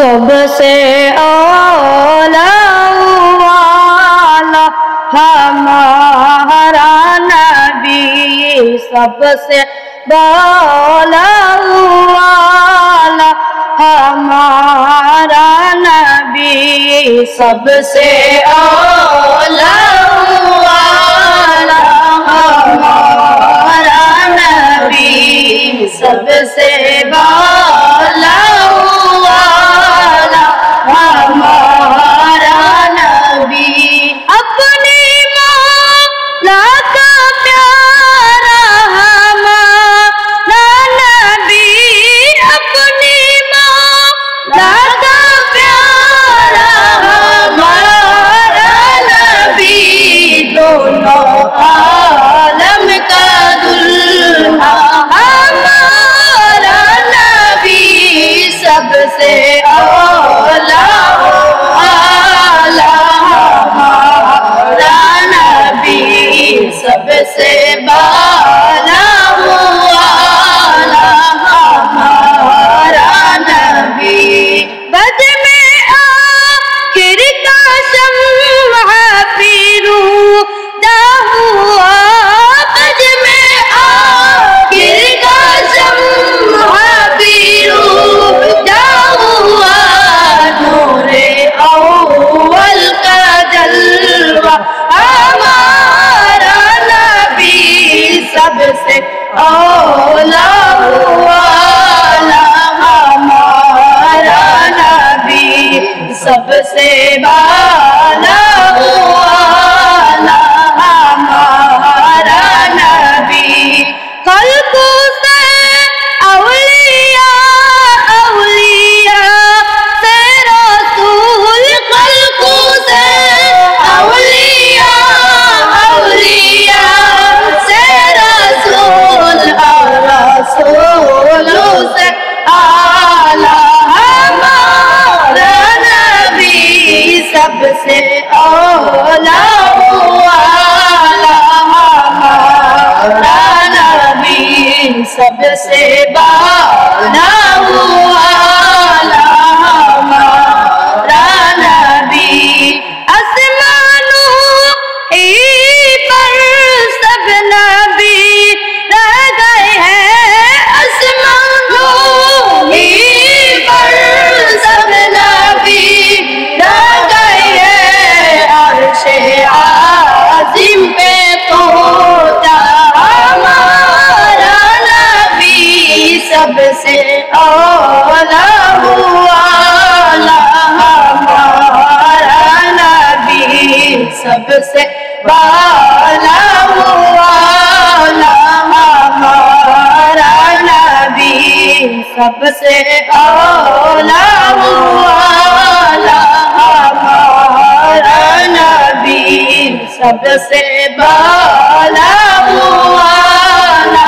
सबसे औला वाला हमारा नबी, सबसे औला वाला हमारा नबी, सबसे औला वाला हमारा नबी, सबसे औला वाला हमारा नबी। अपनी मौला का प्यारा हमारा नबी, अपनी मौला का प्यारा हमारा नबी, दोनों आलम का दुल्हा हमारा नबी, सबसे औला वाला हमारा नबी, सबसे बाला वाला हमारा नबी। बद में आखिर का शम्ह फिरूदा हुआ, बद में आखिर का शम्ह फिरूदा हुआ, नूरे अव्वल का जलवा हमारा नबी, सबसे औला वाला हमारा नबी, सबसे बाला वाला हमारा नबी। खल्क़ से औलिया, औलिया से रसूल, खल्क़ से औलिया, औलिया से रसूल, और रसूलों से आला हमारा नबी, सबसे औला वाला हमारा नबी, सबसे बाला वाला हमारा नबी। आसमानों पर सब नबी रह गए हैं, आसमानों पर सब नबी रह गए हैं, अर्शे आज़िम पे पहुंचा हमारा नबी, सबसे औला वाला हमारा नबी, सबसे बाला वाला हमारा नबी, सबसे औला वाला हमारा नबी, सबसे बाला वाला